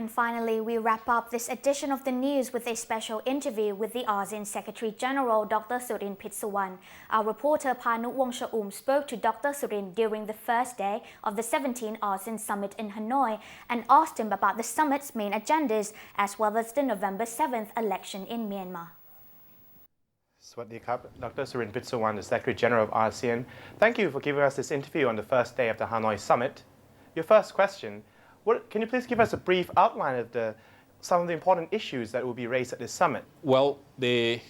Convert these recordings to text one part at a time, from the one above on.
And finally, we wrap up this edition of the news with a special interview with the ASEAN Secretary General Dr. Surin Pitsuwan. Our reporter Panu Wongcha-um spoke to Dr. Surin during the first day of the 17th ASEAN Summit in Hanoi and asked him about the summit's main agendas as well as the November 7th election in Myanmar. Swadee Krab, Dr. Surin Pitsuwan, the Secretary General of ASEAN. Thank you for giving us this interview on the first day of the Hanoi Summit. Your first question, can you please give us a brief outline of some of the important issues that will be raised at this summit? Well, the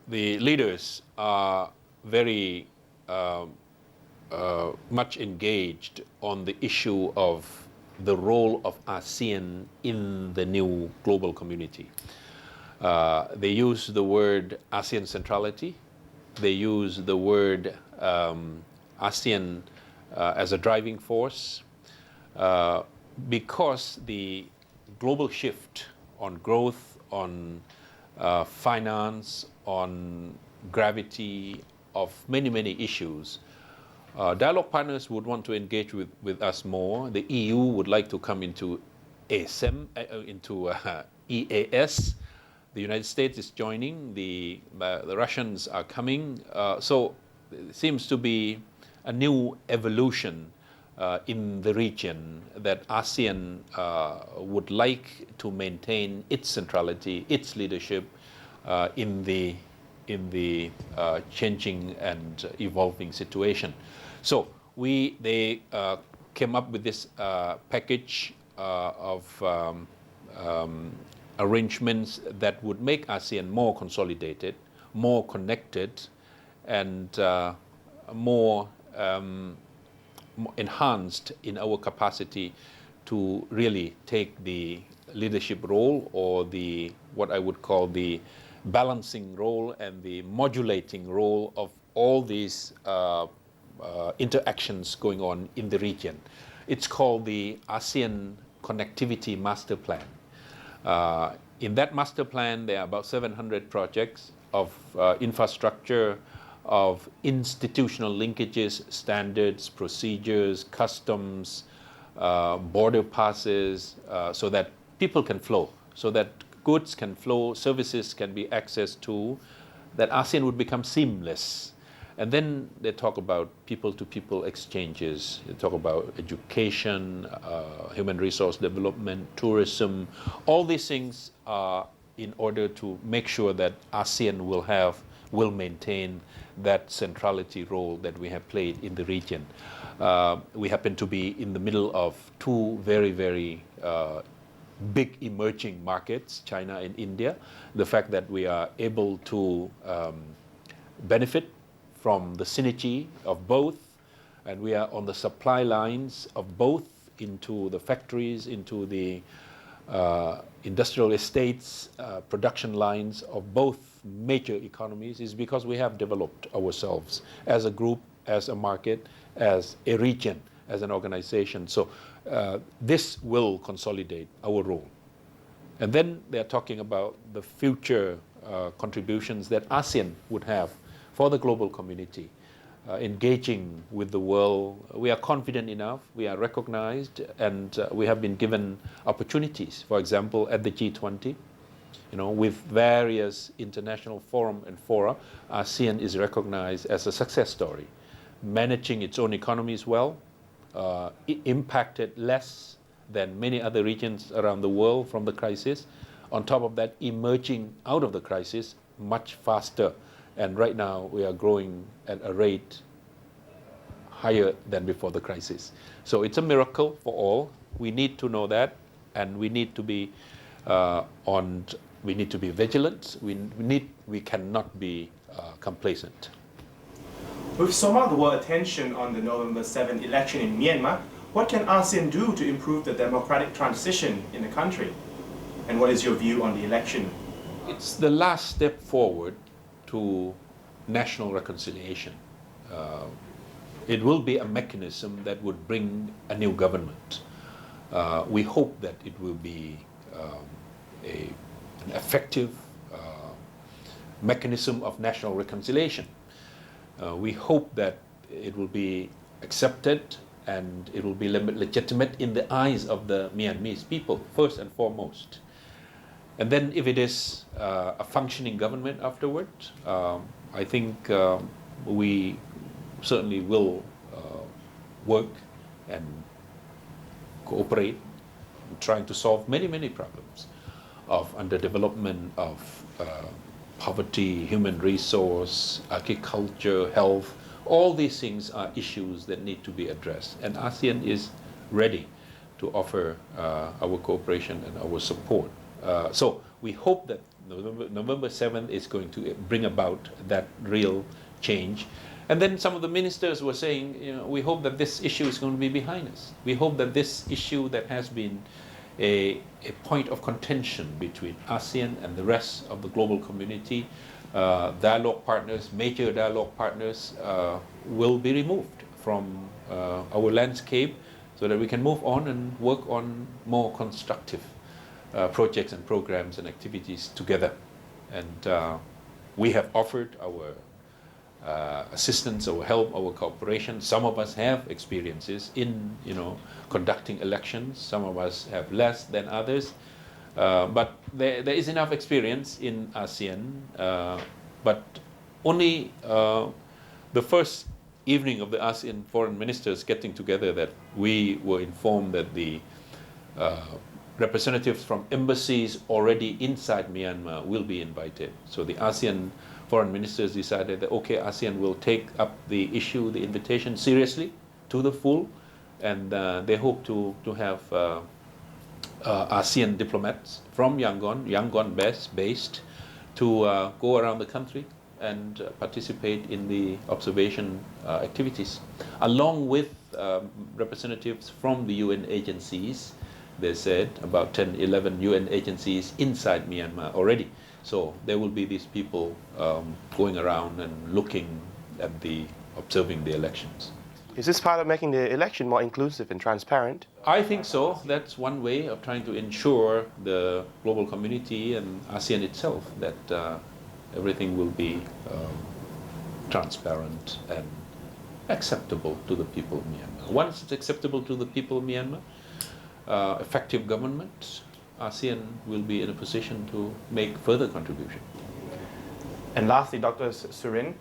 leaders are very much engaged on the issue of the role of ASEAN in the new global community. They use the word ASEAN centrality. They use the word ASEAN as a driving force. Because the global shift on growth, on finance, on gravity of many issues, dialogue partners would want to engage with us more. The EU would like to come into ASEM, into EAS. The United States is joining. The Russians are coming. So it seems to be a new evolution in the region that ASEAN would like to maintain its centrality, its leadership in the changing and evolving situation. So they came up with this package of arrangements that would make ASEAN more consolidated, more connected, and more enhanced in our capacity to really take the leadership role, or what I would call the balancing role and the modulating role of all these interactions going on in the region. It's called the ASEAN Connectivity Master Plan. In that master plan, there are about 700 projects of infrastructure, of institutional linkages, standards, procedures, customs, border passes, so that people can flow, so that goods can flow, services can be accessed to, that ASEAN would become seamless. And then they talk about people-to-people exchanges. They talk about education, human resource development, tourism. All these things are in order to make sure that ASEAN will maintain that centrality role that we have played in the region. We happen to be in the middle of two very big emerging markets, China and India. The fact that we are able to benefit from the synergy of both, and we are on the supply lines of both into the factories, into the industrial estates, production lines of both major economies, is because we have developed ourselves as a group, as a market, as a region, as an organization. So this will consolidate our role. And then they're talking about the future contributions that ASEAN would have for the global community, engaging with the world. We are confident enough, we are recognized, and we have been given opportunities. For example, at the G20, with various international forum and fora, ASEAN is recognized as a success story, managing its own economies well, impacted less than many other regions around the world from the crisis. On top of that, emerging out of the crisis much faster. And right now, we are growing at a rate higher than before the crisis. So it's a miracle for all. We need to know that, and we need to be vigilant. We cannot be complacent. With so much world attention on the November 7th election in Myanmar, what can ASEAN do to improve the democratic transition in the country? And what is your view on the election? It's the last step forward to national reconciliation. It will be a mechanism that would bring a new government. We hope that it will be an effective mechanism of national reconciliation. We hope that it will be accepted and it will be legitimate in the eyes of the Myanmarese people, first and foremost. And then if it is a functioning government afterward, I think we certainly will work and cooperate in trying to solve many, many problems of underdevelopment, of poverty, human resource, agriculture, health. All these things are issues that need to be addressed. And ASEAN is ready to offer our cooperation and our support. So we hope that November 7th is going to bring about that real change. And then some of the ministers were saying, we hope that this issue is going to be behind us. We hope that this issue that has been a point of contention between ASEAN and the rest of the global community, dialogue partners, major dialogue partners, will be removed from our landscape so that we can move on and work on more constructive projects and programs and activities together. And we have offered our assistance, our help, our cooperation. Some of us have experiences in, conducting elections. Some of us have less than others. But there is enough experience in ASEAN. But only the first evening of the ASEAN foreign ministers getting together that we were informed that the representatives from embassies already inside Myanmar will be invited. So the ASEAN foreign ministers decided that, okay, ASEAN will take up the issue, the invitation seriously to the full, and they hope to have ASEAN diplomats from Yangon based to go around the country and participate in the observation activities, along with representatives from the UN agencies. They said about 10, 11 UN agencies inside Myanmar already. So there will be these people going around and looking at observing the elections. Is this part of making the election more inclusive and transparent? I think so. That's one way of trying to ensure the global community and ASEAN itself that everything will be transparent and acceptable to the people of Myanmar. Once it's acceptable to the people of Myanmar, effective government, ASEAN will be in a position to make further contribution. And lastly, Dr. Surin,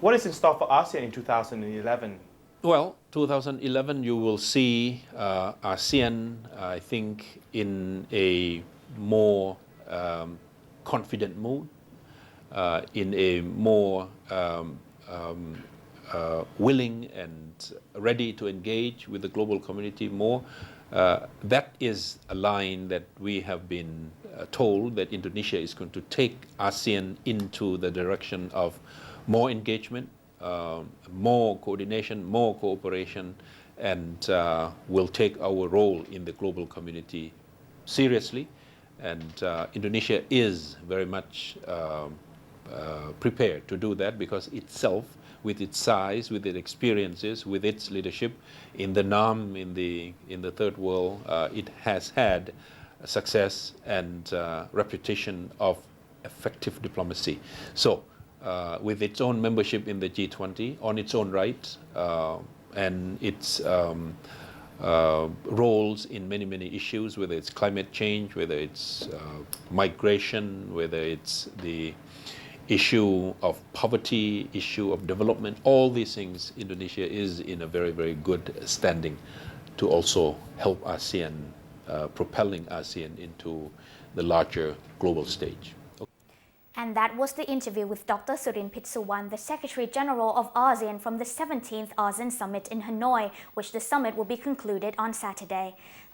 what is in store for ASEAN in 2011? Well, 2011 you will see ASEAN, I think, in a more confident mood, in a more willing and ready to engage with the global community more. That is a line that we have been told that Indonesia is going to take ASEAN into the direction of more engagement, more coordination, more cooperation, and will take our role in the global community seriously. And Indonesia is very much prepared to do that because itself, with its size, with its experiences, with its leadership in the NAM, in the third world, it has had success and reputation of effective diplomacy. So with its own membership in the G20 on its own right and its roles in many, many issues, whether it's climate change, whether it's migration, whether it's the issue of poverty, issue of development, all these things, Indonesia is in a very, very good standing to also help ASEAN, propelling ASEAN into the larger global stage. And that was the interview with Dr. Surin Pitsuwan, the Secretary General of ASEAN from the 17th ASEAN Summit in Hanoi, which the summit will be concluded on Saturday.